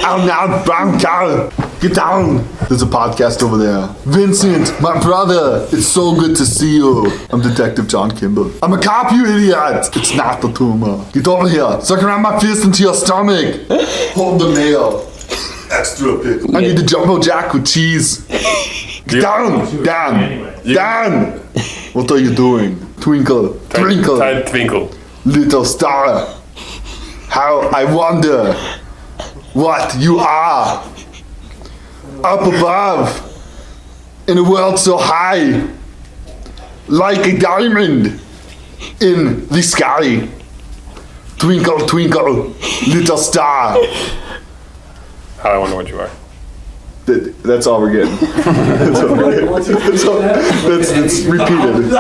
down now, brown cow. Get down. There's a podcast over there. Vincent, my brother. It's so good to see you. I'm Detective John Kimball. I'm a cop, you idiot. It's not the tumor. Get over here. Suck around my fist into your stomach. Hold the mayo. Extra pickle. I need the jumbo jack with cheese. Get down. Down. What are you doing? Twinkle. Twinkle. Twinkle. Little star. How I wonder what you are. Up above, in a world so high, like a diamond in the sky. Twinkle, twinkle, little star. How I wonder what you are. That's all we're getting. That's all we're getting. That's repeated.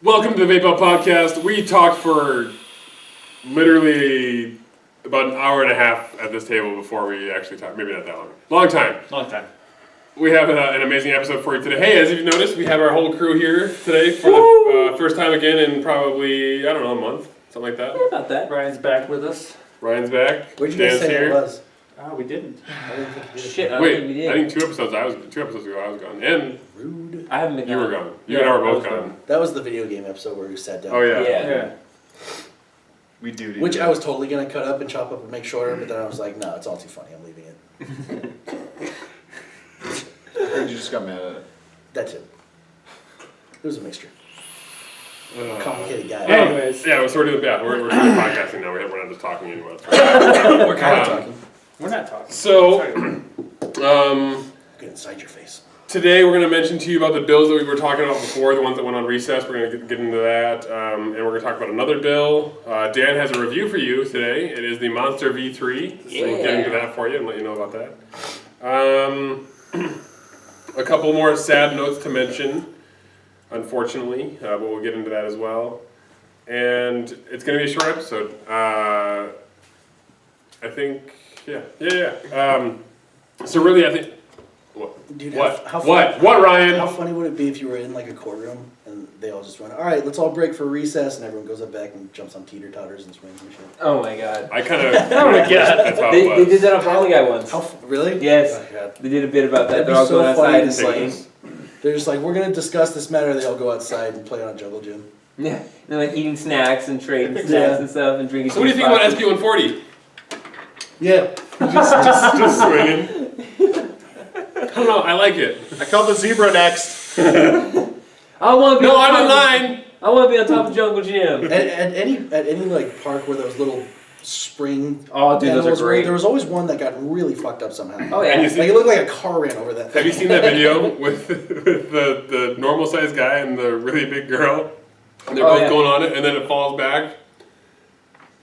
Welcome to the Vape-out podcast. We talked for literally about an hour and a half at this table before we actually talked. Maybe not that long. Long time. We have an amazing episode for you today. Hey, as you've noticed, we have our whole crew here today for the first time again in probably, I don't know, a month. Something like that. Yeah, about that. Ryan's back with us. Ryan's back. Where'd you guys Dan's say here. it was? We didn't. I didn't think you did. Shit, I don't Wait, think we did. I think 2 episodes ago I was gone. And Rude. I haven't been you gone. were gone. You and I were both gone. That was the video game episode where we sat down. Oh, yeah. Yeah. We do. Which I was totally going to cut up and chop up and make shorter, but then I was like, no, it's all too funny. I'm leaving it. You just got mad at it. That's it. It was a mixture. Complicated guy. Anyways. Yeah, so we're doing podcasting now. We're not just talking anymore. We're kind of talking. We're not talking. So, Get inside your face. today we're going to mention to you about the bills that we were talking about before, the ones that went on recess. We're going to get into that, and we're going to talk about another bill. Dan has a review for you today. It is the Monster V3. So we'll get into that for you and let you know about that. A couple more sad notes to mention, unfortunately, but we'll get into that as well. And it's going to be a short episode. I think, yeah. So really, I think. Dude, What? How What, Ryan? How funny would it be if you were in like a courtroom and they all just went, all right, let's all break for recess, and everyone goes up back and jumps on teeter-totters and swings and shit. Oh my god. I kind of. Oh my god. That's how it They was. did that on Family Guy once. Really? Yes. Oh, God. They did a bit about that. That'd They're be all so going funny outside to and see. playing. They're just like, we're going to discuss this matter. They all go outside and play on a jungle gym. Yeah. They're like eating snacks and trading snacks Yeah. and stuff and drinking. So what do you think about SB 140? Yeah. Just swinging. I don't know. I like it. I call the zebra next. I want to be. No, on I'm in top of- line. I want to be on top of Jungle Gym. At any like park where those little spring Oh, dude, those animals are were, great. there was always one that got really fucked up somehow. Oh And you yeah. see- Like it looked like a car ran over that thing. Have you seen that video with the normal sized guy and the really big girl? And they're Oh, both yeah. going on it, and then it falls back.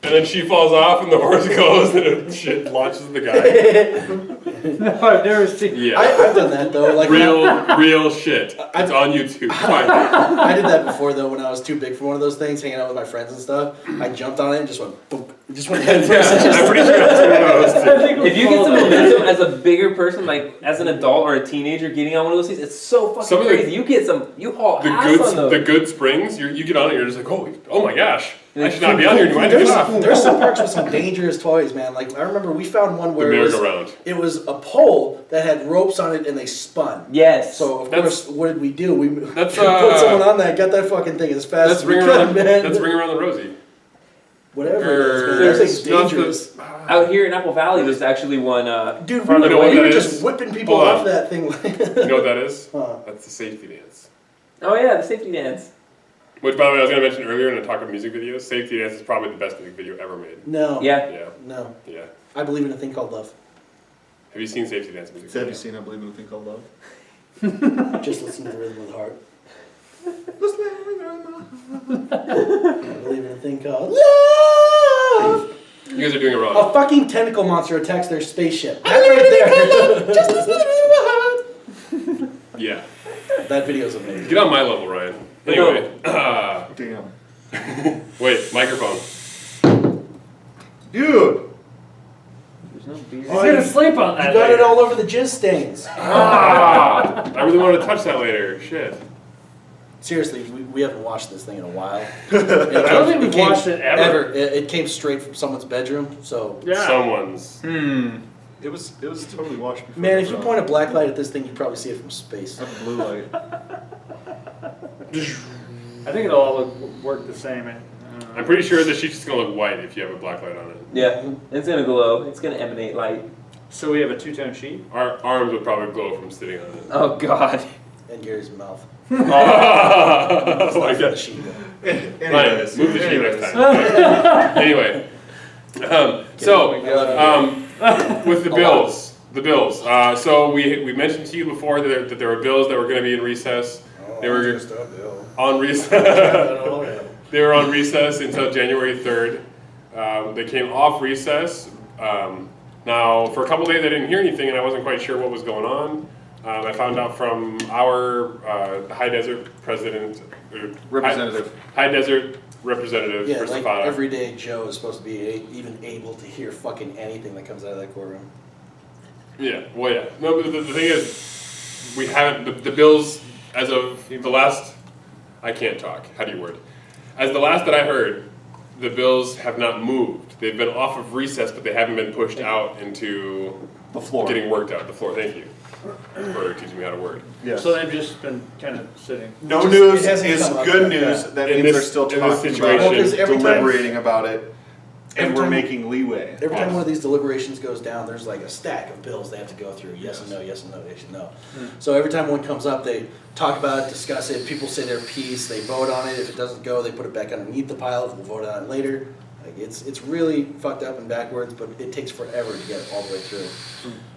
And then she falls off, and the horse goes, and it shit launches the guy. No, I've never seen. Yeah. I've done that though. Like Real shit. It's on YouTube. Fine. I did that before though when I was too big for one of those things, hanging out with my friends and stuff. I jumped on it and just went boom. It just went head first. Yeah, I'm pretty sure that's one of those too. If you get some momentum as a bigger person, like as an adult or a teenager getting on one of those things, it's so fucking Some of the- crazy. You haul ass on those. The good springs, you get on it, you're just like, oh my gosh. I should not be on here anymore. I need to get off. There's some parks with some dangerous toys, man. Like I remember we found one The where merry-go-round. it was a pole that had ropes on it and they spun. Yes. So of That's- course, what did we do? We That's, put someone on that, got that fucking thing as fast That's as we ring could, around. man. That's ring around the Rosie. Whatever it is, man. That thing's Not the- dangerous. Out here in Apple Valley, there's actually one. Dude, front we of know the what were that is? just whipping people Hold off on. that thing. You know what that is? Huh. That's the safety dance. Oh yeah, the safety dance. Which, by the way, I was going to mention earlier in the talk of music videos, safety dance is probably the best music video ever made. No. Yeah. Yeah, No. yeah. I believe in a thing called love. Have you seen safety dance music Have you video? seen I Believe in a Thing Called Love? Just listen to the rhythm of the heart. I believe in a thing called love. You guys are doing it wrong. A fucking tentacle monster attacks their spaceship. That right there. Just Yeah. that video's amazing. Get on my level, Ryan. Anyway. Damn. Wait, microphone. Dude. There's no beer. He's gonna sleep on that. You got it later. all over the jizz stains. I really wanted to touch that later. Shit. Seriously, we haven't watched this thing in a while. I don't think we've watched it ever. It came straight from someone's bedroom, so... Yeah. Someone's. It was totally washed before. Man, if you point a black light at this thing, you'd probably see it from space. a blue light. I think it'll all work the same. I'm pretty sure the sheet's just gonna look white if you have a black light on it. Yeah, it's gonna glow. It's gonna emanate light. So we have a two-tone sheet. Our arms would probably glow from sitting on it. Oh God. And Gary's mouth. Oh my The God. sheet. Ryan, move the sheet next time. Anyway, with the bills, so we mentioned to you before that there were bills that were going to be in recess. They were on recess. They were on recess until January 3rd. They came off recess. Now, for a couple days, I didn't hear anything, and I wasn't quite sure what was going on. I found out from our High Desert Representative. High Desert representative Yeah, for like Savannah. everyday Joe is supposed to be even able to hear fucking anything that comes out of that courtroom. Yeah, well, yeah. No, but the thing is, we haven't, the bills, as of the last, I can't talk, how do you word? As the last that I heard, the bills have not moved. They've been off of recess, but they haven't been pushed out into The floor. getting worked out. The floor, thank you for teaching me how to word. Yes. So they've just been kind of sitting. No Just- news it hasn't is come up good yet, news. yeah. That In means this- they're still in this talking about situation- it, Well, 'cause every time- deliberating about it, and every we're time- making leeway. Every time one of these deliberations goes down, there's like a stack of bills they have to go through. Yes and no, yes and no, yes and no. So every time one comes up, they talk about it, discuss it, people say their piece, they vote on it. If it doesn't go, they put it back underneath the pile, we'll vote on it later. Like it's really fucked up and backwards, but it takes forever to get it all the way through.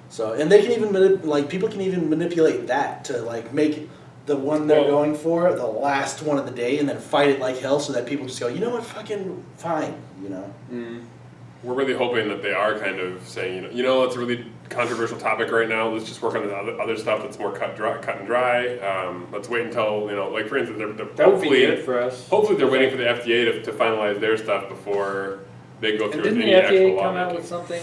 So, and they can even, people can even manipulate that to like make the one they're Well- going for the last one of the day and then fight it like hell so that people just go, you know what, fucking fine, you know? We're really hoping that they are kind of saying, you know, it's a really controversial topic right now. Let's just work on the other stuff that's more cut and dry. Let's wait until, like for instance, they're That would be good for us. hopefully they're waiting for the FDA to finalize their stuff before they go And through didn't the any actual FDA come out lawmaking. with something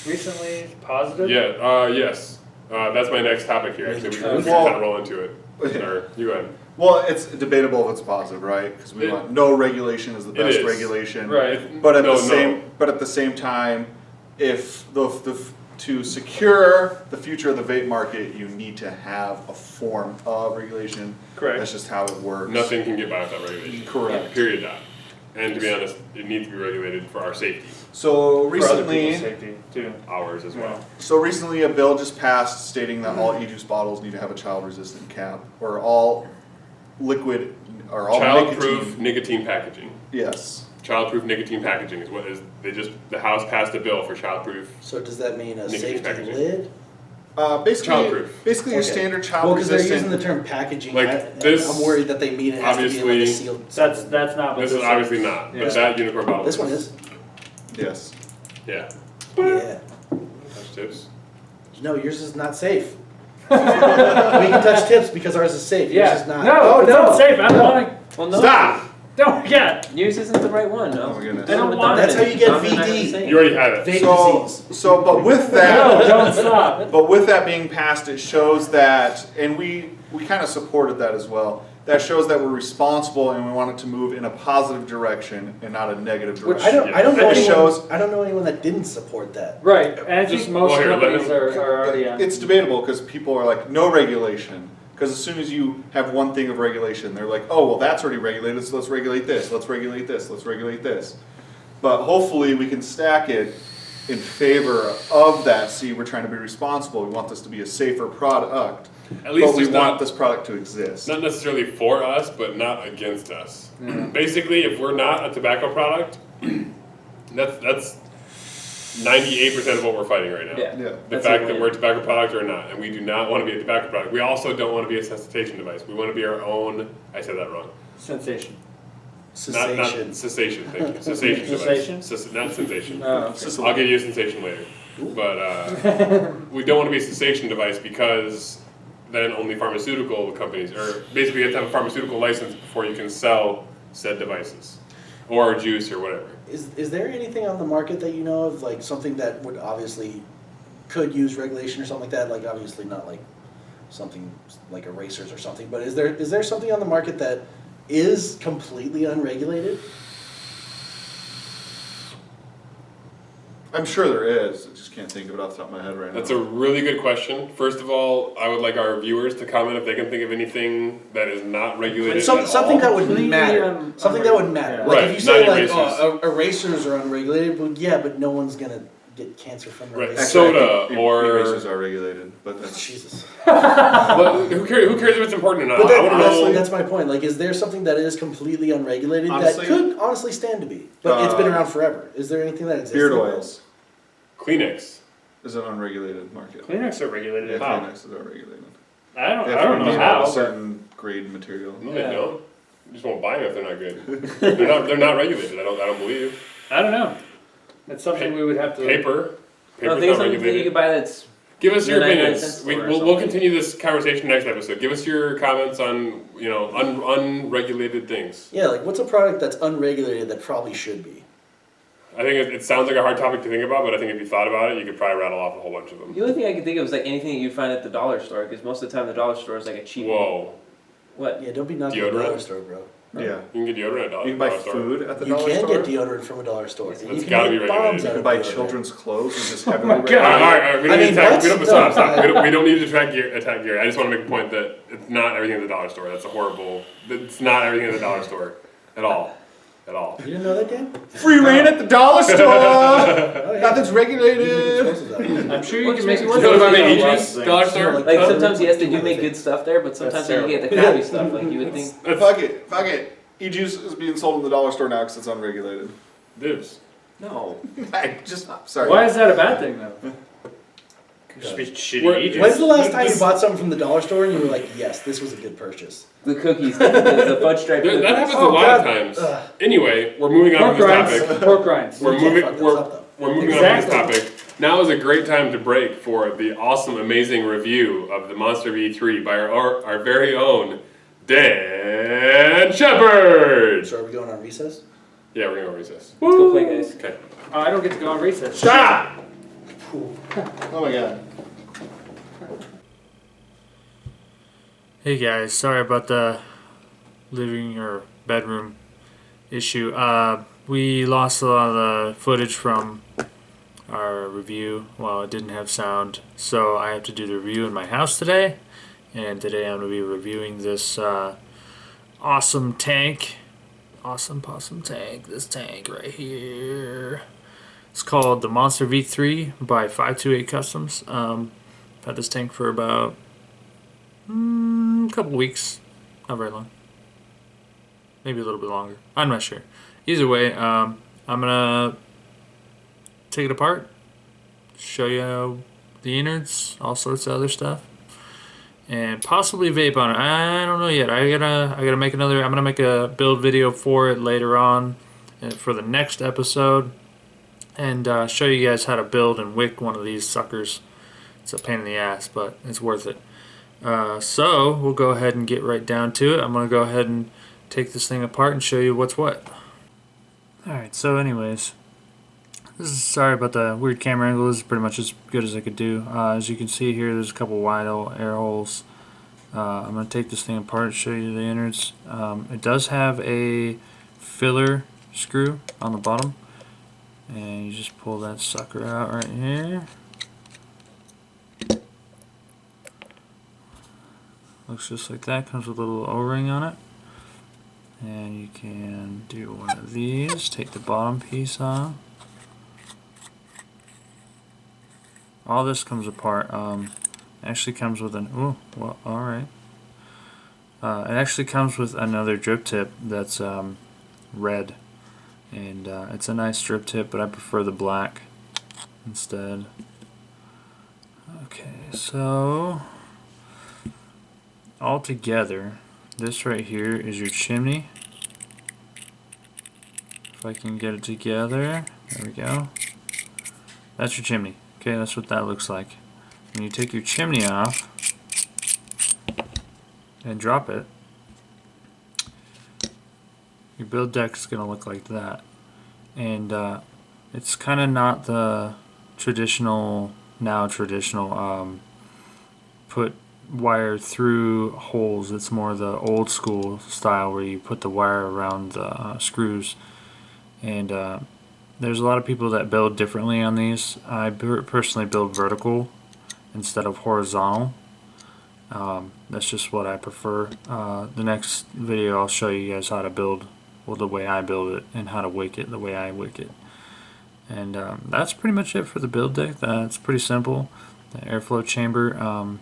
recently positive? Yeah, yes. That's my next topic here. Actually, we can Well- kind of roll into it. Or, you go ahead. Well, it's debatable if it's positive, right? Because we want no regulation is the It best is. regulation. Right. But at No, the same time, if to secure the future of the vape market, you need to have a form of regulation. Correct. That's just how it works. Nothing can get by without regulation. Correct. Period. Dot. And to be honest, it needs to be regulated for our safety, So For other recently, people's safety too. ours as well. a bill just passed stating that all e-juice bottles need to have a child-resistant cap, or all liquid, or all Child-proof nicotine packaging. Yes. Child-proof nicotine packaging is what is. The House passed a bill for child-proof. So does that mean a Nicotine safety packaging. lid? Basically, Childproof. basically your Okay. standard Well, because they're using child-resistant. the term packaging, Like, and this- I'm worried that they mean it has to be in like a obviously- sealed. That's not what This is obviously not, Yeah. but that unicorn bottle. This one is. Yes. Yeah. Yeah. Touch tips. No, yours is not safe. We can touch tips because ours is safe. Yours Yeah. is not. No, Oh it's no. not safe. I'm wanting. Well, no. Stop! Don't yeah. Yours isn't the right one. No. Oh my goodness. I don't want That's how you get Dominant VD. vaccine. You already had it. Vape disease. But with No, that, don't stop. but with that being passed, it shows that, and we kind of supported that as well. That shows that we're responsible and we want it to move in a positive direction and not a negative Which direction. I don't know It anyone. shows- I don't know anyone that didn't support that. Right, and I Just- think most well, here, let companies him- are already on. It's debatable because people are like, no regulation. Because as soon as you have one thing of regulation, they're like, oh, well, that's already regulated, so let's regulate this, let's regulate this, let's regulate this. But hopefully we can stack it in favor of that. See, we're trying to be responsible. We want this to be a safer product. At least but we it's want not- this product to exist. Not necessarily for us, but not against us. Basically, if we're not a tobacco product, that's 98% of what we're fighting right now. Yeah. Yeah. The That's fact it, that yeah. we're a tobacco product or not, and we do not want to be a tobacco product. We also don't want to be a cessation device. We want to be our own. I said that wrong. Sensation. Cessation. Not cessation. Thank you. Cessation Cessation? device. Not sensation. Oh, okay. I'll give you a sensation later. But we don't want to be a cessation device because then only pharmaceutical companies, or basically you have to have a pharmaceutical license before you can sell said devices, or juice or whatever. Is there anything on the market that you know of, like something that would obviously could use regulation or something like that? Like obviously not like something like erasers or something, but is there something on the market that is completely unregulated? I'm sure there is. I just can't think of it off the top of my head right now. That's a really good question. First of all, I would like our viewers to comment if they can think of anything that is not regulated at all. Something that would Completely matter. Something that would matter. Yeah. Like Right, if you say not like erasers. erasers are unregulated, well yeah, but no one's gonna get cancer from Right. erasers. Soda I think or- erasers are regulated, but that's Jesus. Well, who cares if it's important or not? But I want to know. that's my point. Like, is there something that is completely unregulated Honestly- that could honestly stand to be? But it's been around forever. Is there anything that exists? beard in the world? oils Kleenex. is an unregulated market. Kleenex are regulated. Yeah, How? Kleenexes are regulated. I don't They have to know be made out how. of a but- certain grade material. No, Yeah. they don't. You just won't buy them if they're not good. They're not regulated. I don't believe. I don't know. That's something we would have to. Paper. I Paper's think not something that you regulated. can buy that's Give us your 99 opinions. cents We, or we'll something. continue this conversation next episode. Give us your comments on unregulated things. Yeah, like what's a product that's unregulated that probably should be? I think it sounds like a hard topic to think about, but I think if you thought about it, you could probably rattle off a whole bunch of them. The only thing I could think of is like anything that you'd find at the dollar store, because most of the time the dollar store is like a cheap. Whoa. What? Yeah, don't be knocking the Deodorant? dollar store, bro. Yeah. You can get deodorant at You can buy dollar store. food at the You dollar can store. get deodorant from a dollar store. And That's you gotta can be make bombs regulated. You out can of buy deodorant. children's clothes and just Oh heavily my regulated. God. All right. We don't I need mean, to attack. what? We don't, No, stop. I- We don't need to attack Gary. I just want to make a point that it's not everything at the dollar store. That's a horrible. It's not everything at the dollar store at all. At all. You didn't know that, Dan? Free reign at the dollar store. Oh, yeah. Nothing's regulated. I'm sure you What can makes make me You know about the Yeah, ages? things. Dollar store? Like- Like Oh, sometimes yes, they do other make thing. good stuff there, but sometimes That's you get the terrible. crappy stuff. Like you would think. Fuck it. E-juice is being sold in the dollar store now because it's unregulated. Dibs. No. I just sorry. Why is that a bad thing though? Just be shitty Where- agents. When's the last time you bought something from the dollar store and you were like, yes, this was a good purchase? The cookies, the fudge stripe cookies. That happens Oh, a lot of God. times. Ugh. Anyway, we're moving on Pork from rinds. this topic. Pork rinds. We're You can't moving. fuck those up, though. We're moving Exactly. on from this topic. Now is a great time to break for the awesome, amazing review of the Monster V3 by our very own Dan Shepard. So are we going on recess? Yeah, we're gonna go recess. Let's go play, guys. Okay. Oh, I don't get to go on recess. Stop. Oh my god. Hey guys, sorry about the living or bedroom issue. We lost a lot of the footage from our review while it didn't have sound, so I have to do the review in my house today. And today I'm going to be reviewing this awesome tank. Awesome possum tank. This tank right here. It's called the Monster V3 by 528 Customs. I've had this tank for about a couple weeks, not very long, maybe a little bit longer, I'm not sure. Either way, I'm gonna take it apart, show you the innards, all sorts of other stuff, and possibly vape on it. I don't know yet. I gotta make another. I'm gonna make a build video for it later on for the next episode, and show you guys how to build and wick one of these suckers. It's a pain in the ass, but it's worth it. So we'll go ahead and get right down to it. I'm going to go ahead and take this thing apart and show you what's what. Alright, so anyways, sorry about the weird camera angle. This is pretty much as good as I could do. As you can see here, there's a couple wide air holes. I'm going to take this thing apart and show you the innards. It does have a filler screw on the bottom, and you just pull that sucker out right here. Looks just like that. Comes with a little O-ring on it. And you can do one of these. Take the bottom piece off. All this comes apart. Actually comes with an... Oh, well, alright. It actually comes with another drip tip that's red. And it's a nice drip tip, but I prefer the black. instead. Okay, so all together, this right here is your chimney. If I can get it together, there we go. That's your chimney. Okay, that's what that looks like. When you take your chimney off and drop it, your build deck is going to look like that. And it's kind of not the traditional put wire through holes. It's more the old school style where you put the wire around the screws. And there's a lot of people that build differently on these. I personally build vertical instead of horizontal. That's just what I prefer. The next video I'll show you guys how to build, well, the way I build it, and how to wick it the way I wick it. And that's pretty much it for the build deck. That's pretty simple. The airflow chamber, and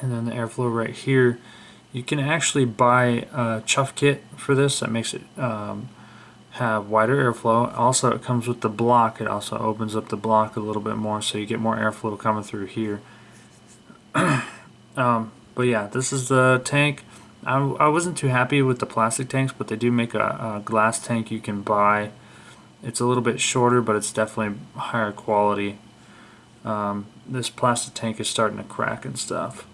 then the airflow right here. You can actually buy a chuff kit for this that makes it have wider airflow. Also, it comes with the block. It also opens up the block a little bit more, so you get more airflow coming through here. But yeah, this is the tank. I wasn't too happy with the plastic tanks, but they do make a glass tank you can buy. It's a little bit shorter, but it's definitely higher quality. This plastic tank is starting to crack and stuff.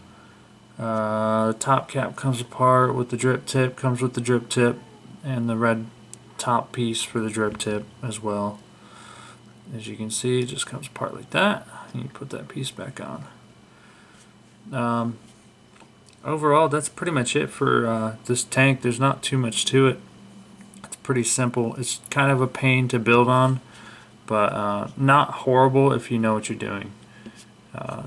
The top cap comes apart with the drip tip, comes with the drip tip, and the red top piece for the drip tip as well. As you can see, it just comes apart like that, and you put that piece back on. Overall, that's pretty much it for this tank. There's not too much to it. It's pretty simple. It's kind of a pain to build on, but not horrible if you know what you're doing.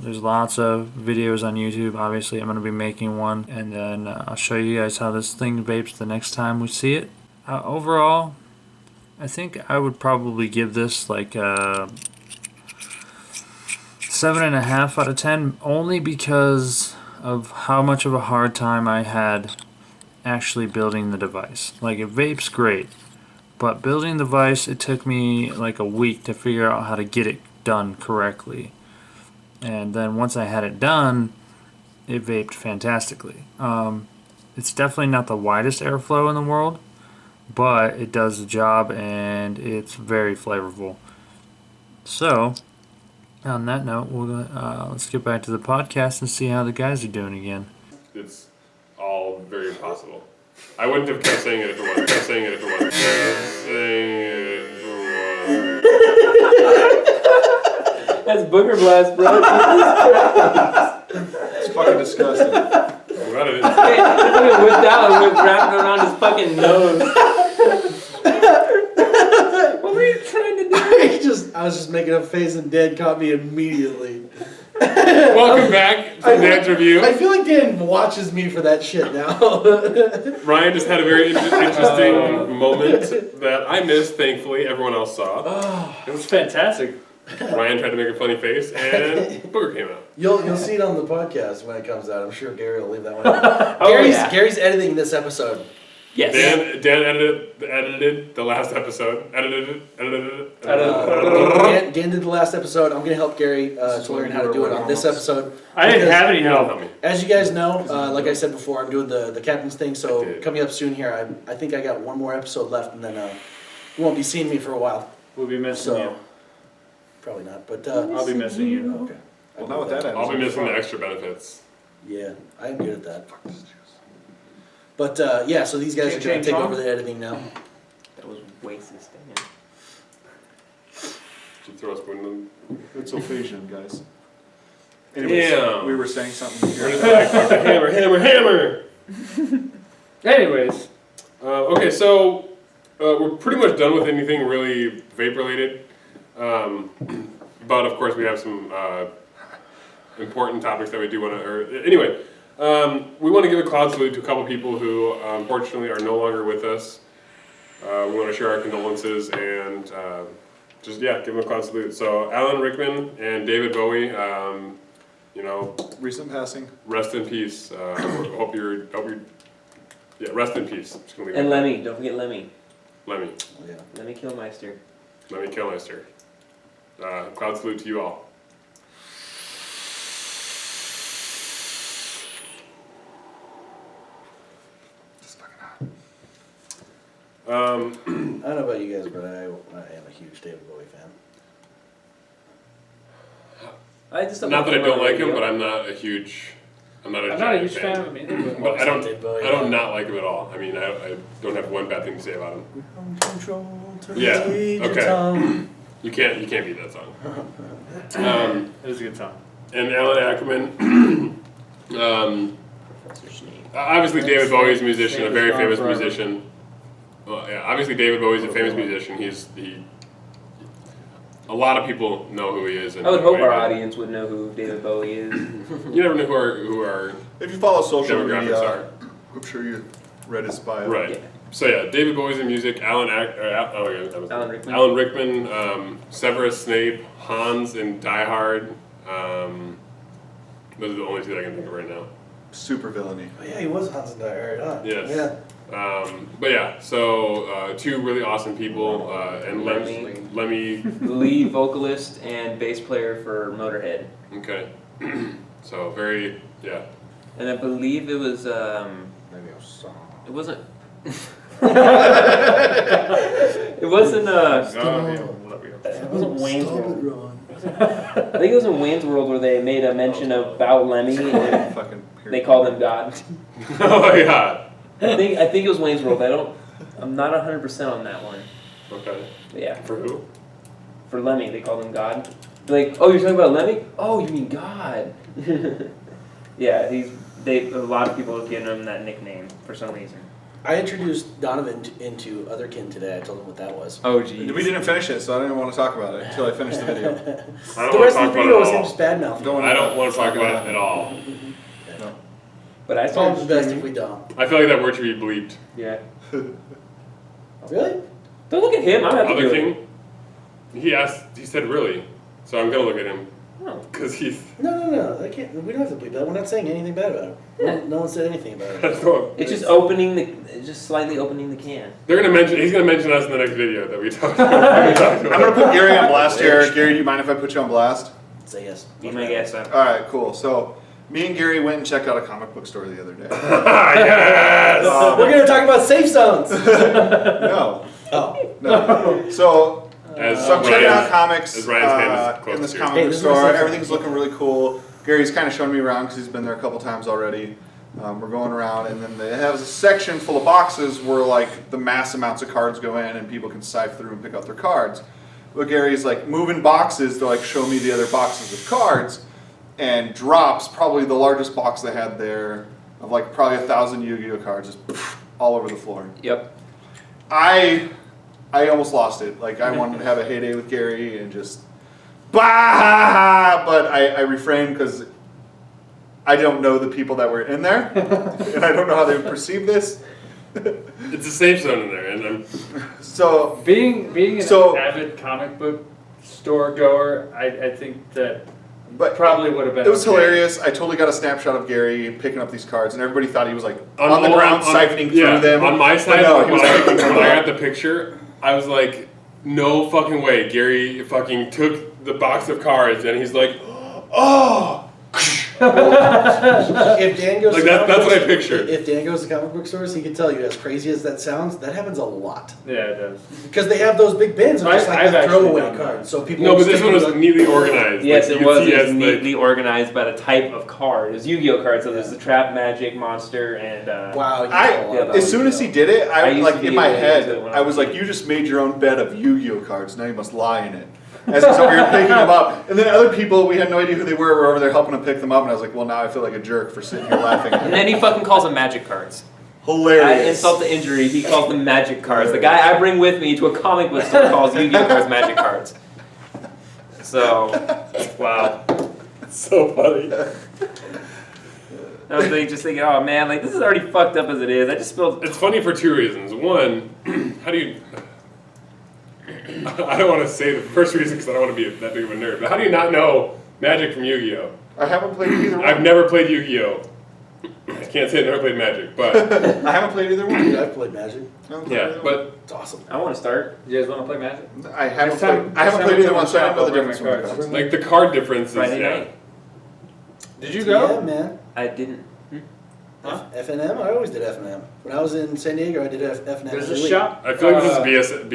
There's lots of videos on YouTube. Obviously, I'm going to be making one, and then I'll show you guys how this thing vapes the next time we see it. Overall, I think I would probably give this like a 7.5 out of 10, only because of how much of a hard time I had actually building the device. Like, it vapes great, but building the device, it took me like a week to figure out how to get it done correctly. And then once I had it done, it vaped fantastically. It's definitely not the widest airflow in the world, but it does the job, and it's very flavorful. So, on that note, let's get back to the podcast and see how the guys are doing again. It's all very possible. I wouldn't have kept saying it if it wasn't. Kept saying it if it wasn't. Kept saying it if it wasn't. That's booger blast, bro. It's fucking disgusting. I'm glad I didn't. Hey, he fucking whipped out and went wrapping around his fucking nose. What were you trying to do? I was just making a face, and Dan caught me immediately. Welcome back to Dan's review. I feel like Dan watches me for that shit now. Ryan just had a very interesting moment that I missed. Thankfully, everyone else saw. It was fantastic. Ryan tried to make a funny face, and Booger came out. You'll see it on the podcast when it comes out. I'm sure Gary will leave that one out. Gary's editing this episode. Yes. Dan edited the last episode. Edited it. Dan did the last episode. I'm gonna help Gary to learn how to do it on this episode. I didn't have any help. As you guys know, like I said before, I'm doing the captain's thing. So coming up soon here, I think I got one more episode left, and then you won't be seeing me for a while. We'll be missing you. Probably not, but I'll be missing you. okay. Well, not with that. I'll be missing the extra benefits. Yeah, I'm good at that. But yeah, so these guys are going to take over the editing now. That was racist, damn. Did you throw a spoon in them? It's occasion, guys. Anyways, Damn. we were saying something here. Hammer! Anyways, Okay, so we're pretty much done with anything really vape related. But of course we have some important topics that we do want to. Anyway, we want to give a cloud salute to a couple people who unfortunately are no longer with us. We want to share our condolences and just give them a cloud salute. So Alan Rickman and David Bowie, Recent passing. rest in peace. Hope you're rest in peace. Just gonna leave it And at that. Lemmy, don't forget Lemmy. Lemmy Yeah. Lemmy Killmeister. Lemmy Kilmeister. Cloud salute to you all. I don't know about you guys, but I am a huge David Bowie fan. I just Not that I don't like him, radio. but I'm not a huge I'm not a giant huge fan of him either. But I don't David Bowie. not like him at all. I mean, I don't have one bad thing to say about him. Control to Yeah, Major okay. Tom. You can't beat that song. It was a good song. And Alan Ackerman. Obviously, David Bowie's a musician, a very famous musician. Well, yeah, obviously David Bowie's a famous musician. A lot of people know who he is. And I would hope what he our did. audience would know who David Bowie is. You never know who our If you follow social demographics media, are. I'm sure you read his bio. Right. Yeah. So yeah, David Bowie's in music. Alan Rickman. Alan Rickman, Severus Snape, Hans in Die Hard. Those are the only two that I can think of right now. Super villainy. Oh yeah, he was Hans and Dyer, huh? Yes. Yeah. But yeah, so two really awesome people, and Lemmy. Lead vocalist and bass player for Motorhead. Okay. So very, yeah. And I believe it was, Maybe a song. it wasn't, it wasn't, it wasn't Wayne's World. I think it was in Wayne's World where they made a mention about Lemmy and Fucking they called him God. Oh yeah. I think it was Wayne's World. I'm not 100% on that one. Okay. But yeah, For who? for Lemmy they called him God. Like, oh, you're talking about Lemmy? Oh, you mean God? Yeah, a lot of people have given him that nickname for some reason. I introduced Donovan into Otherkin today. I told him what that was. Oh, geez. We didn't finish it, so I didn't want to talk about it until I finished the video. I don't The want rest to of talk the about video it was at him all. just bad mouthing. I don't want to talk about it at all. No. But I It's always started best if we don't. I feel like that word should be bleeped. Yeah. Really? Don't look at him. I'm happy to Other do it. King? He said really. So I'm gonna look at him. Oh. Because he's. No. I can't. We don't have to bleep that. We're not saying anything bad about him. Yeah. No one said anything about it. It's just just slightly opening the can. He's gonna mention us in the next video that we talked about. I'm gonna put Gary on blast here. Gary, do you mind if I put you on blast? Say yes. Be my guest. All right, cool. So me and Gary went and checked out a comic book store the other day. Yes! We're gonna talk about safe zones. No, Oh. no. So I'm checking out comics as Ryan's hand is close in this to yours. comic Hey, book this is store. my second Everything's one. looking really cool. Gary's kind of showing me around because he's been there a couple times already. We're going around, and then they have a section full of boxes where like the mass amounts of cards go in, and people can sift through and pick out their cards. But Gary's like moving boxes to like show me the other boxes of cards, and drops probably the largest box they had there of like probably 1,000 Yu-Gi-Oh cards just all over the floor. Yep. I almost lost it. Like I wanted to have a heyday with Gary and just bah, but I refrained because I don't know the people that were in there, and I don't know how they would perceive this. It's a safe zone in there, and I'm. So Being an So- avid comic book store goer, I think that but probably would have been. it was okay. hilarious. I totally got a snapshot of Gary picking up these cards, and everybody thought he was like on the On- ground on- siphoning yeah, through them. On my But side, no, he when, was I, picking them when I up. got the picture, I was like, no fucking way. Gary fucking took the box of cards, and he's like, oh. If Dan goes Like, to that's comic what I books- pictured. If Dan goes to comic book stores, he can tell you, as crazy as that sounds, that happens a lot. Yeah, it does. Because they have those big bins of just like I've the actually throwaway done that. cards. So people No, but just this take one was them- neatly organized. Yes, Like, it you was. could see It was as, neatly organized by the type of card. It was Yu-Gi-Oh cards. So there's the Trap, Magic, Monster, and Wow. You know a lot about As soon as he did it, I I used like to be in my able to head, use it when I I was was like, you just made your own bed of Yu-Gi-Oh cards. Now you must lie in it. As he's over here picking them up, and then other people we had no idea who they were over there helping him pick them up, and I was like, well, now I feel like a jerk for sitting here laughing. At And him. then he fucking calls them Magic cards. Hilarious. Insult to injury, he calls them Magic cards. The guy I bring with me to a comic book store calls Yu-Gi-Oh cards Magic cards. So, wow. so funny. I was like, just thinking, oh man, like this is already fucked up as it is. I just spilled. It's funny for two reasons. One, how do you. I don't want to say the first reason because I don't want to be that big of a nerd, but how do you not know Magic from Yu-Gi-Oh? I haven't played either one. I've never played Yu-Gi-Oh. can't say I never played Magic, but I haven't played either one. Dude, I've played Magic. yeah, but It's awesome. I want to start. You guys want to play Magic? I haven't Next time- played. I haven't next played time either we one, so I don't know the come difference up, between I'll the bring cards. like the card difference is Friday yeah. night. Did you Yeah, go? man. I didn't. Huh? F&M? I always did F&M. When I was in San Diego, I did F&M. There's a every week. shop. I feel like this is BSM,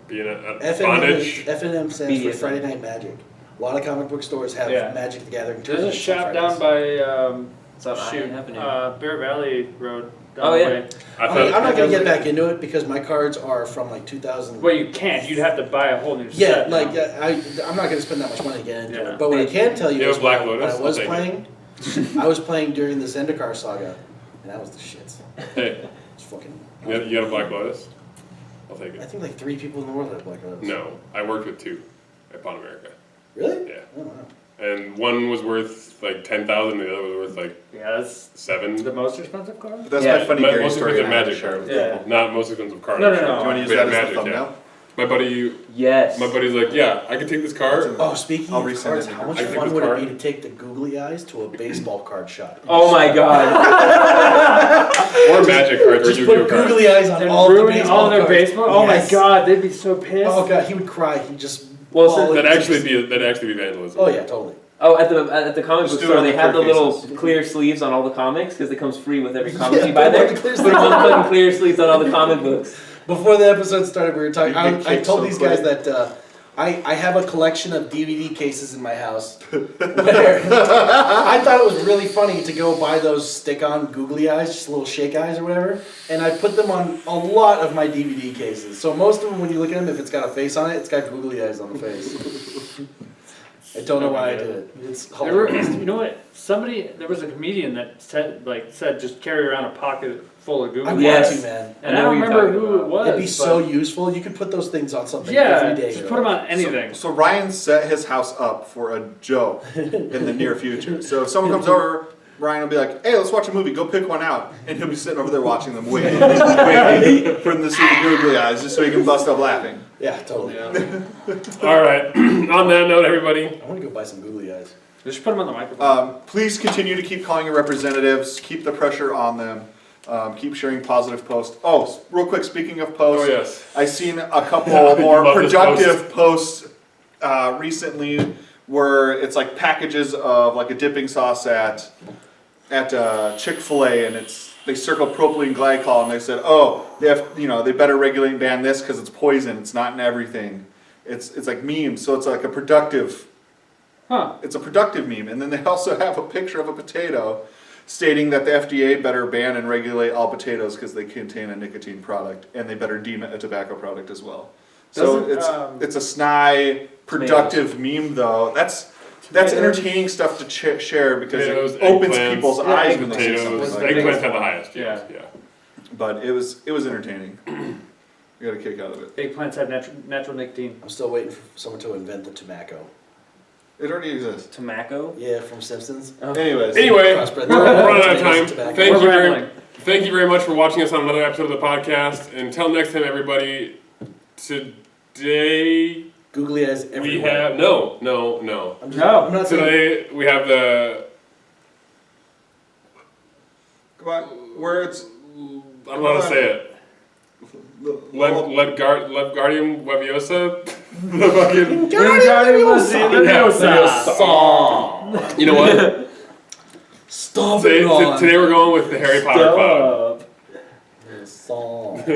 being a bondage. F&M stands for BDSM. Friday Night Magic. A lot of comic book stores have Yeah. Magic the Gathering There's a tournaments on shop down Fridays. by It's on shoot, Iron Avenue. Bear Valley Road. Down Oh, the yeah. way. I I mean, I'm thought not gonna get back into it because my cards are from like 2000. Well, you can't. You'd have to buy a whole new Yeah, set. like now. I'm not gonna spend that much money to get into Yeah. it. But what I can tell you You is have Black when Lotus? I was I'll take playing, I was playing during the Zendikar saga, and that was the shits. hey, It's fucking. you got a Black Lotus? I'll take I it. think like 3 people in the world have Black Lotus. No, I worked with 2 at Pawn America. Really? Yeah, Oh, wow. and one was worth like 10,000, the other was worth like Yeah, that's 7. the most expensive card. But that's Yeah, my funny but Gary most story. expensive I have to Magic share card. with Yeah. people. Not most expensive card. No, no, Do you no. want to use Yeah, that as Magic, the yeah. thumbnail? My buddy, Yes. my buddy's like, yeah, I can take this card. Oh, speaking I'll of resend cards, it. how much I think fun this would card- it be to take the googly eyes to a baseball card shop? Oh my god. Or Magic cards or Just Yu-Gi-Oh put cards. googly eyes on And all the ruin baseball all their cards. baseball. Oh Yes. my god, they'd be so pissed. Oh god, he would cry. He'd just. Well, fall since- into That'd actually be vandalism. Oh yeah, totally. Oh, at the comic Just book do it store, on they the have the clear little cases. clear sleeves on all the comics because it comes free with every comic Yeah, you buy put there. the clear Put them on sleeves. fucking clear sleeves on all the comic books. Before the episode started, we were talking. You I get kicked told so these quick. guys that I have a collection of DVD cases in my house. Where I thought it was really funny to go buy those stick-on googly eyes, just little shake eyes or whatever, and I put them on a lot of my DVD cases. So most of them, when you look at them, if it's got a face on it, it's got googly eyes on the face. I don't know why I did it. It's There were, hilarious. you know what? There was a comedian that said just carry around a pocket full of Google. I Yes. want to, man. And I I know don't what you're remember talking who it about. was. It'd be so but- useful. You could put those things on something Yeah, every day. just put them on anything. So Ryan set his house up for a joke in the near future. So if someone comes over, Ryan will be like, "Hey, let's watch a movie. Go pick one out," and he'll be sitting over there watching them, waiting for them to see the googly eyes, just so he can bust up laughing. Yeah, totally. All right. On that note, everybody, I want to go buy some googly eyes. Just put them on the microphone. Please continue to keep calling your representatives. Keep the pressure on them. Keep sharing positive posts. Oh, real quick, speaking of posts, oh yes, I've seen a couple You more love this productive posts recently where it's like packages of like a dipping sauce at Chick-fil-A, and they circle propylene glycol, and they said, oh, they better regulate and ban this because it's poison. It's not in everything. It's like memes, so it's like a productive. Huh. It's a productive meme, and then they also have a picture of a potato stating that the FDA better ban and regulate all potatoes because they contain a nicotine product, and they better deem it a tobacco product as well. So it's a snide, productive meme though. That's entertaining stuff to share because Potatoes, it opens eggplants, people's eyes when they see something potatoes. like Eggplants that. have the highest. Yeah. Yeah. But it was entertaining. We got a kick out of it. Eggplants have natural nicotine. I'm still waiting for someone to invent the tobacco. It already exists. Tobacco. Yeah, from Simpsons. Anyways. Anyway, Crossbred. we're running out of time. Tobacco. Thank you, We're very, rambling. thank you very much for watching us on another episode of the podcast. Until next time, everybody. Today Googly eyes we everywhere. have no. I'm just, No. I'm not saying. Today we have the. Come on, where it's I don't know how to say it. Guardium Leviosa. The fucking. Song. You know what? Stop Today, it, Ron. today we're going with the Harry Potter Cloud. Song. Stop.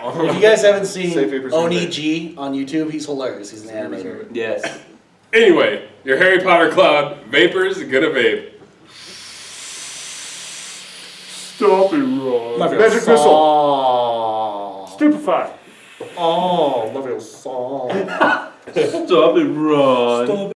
If you guys haven't seen Safe papers Oni and G on YouTube, he's hilarious. He's an animator. Yes. Anyway, your Harry Potter Cloud. Vapors gonna vape. Stop it, Ron. Magic missile. Stupefy. Oh, love your song. Stop it, Ron.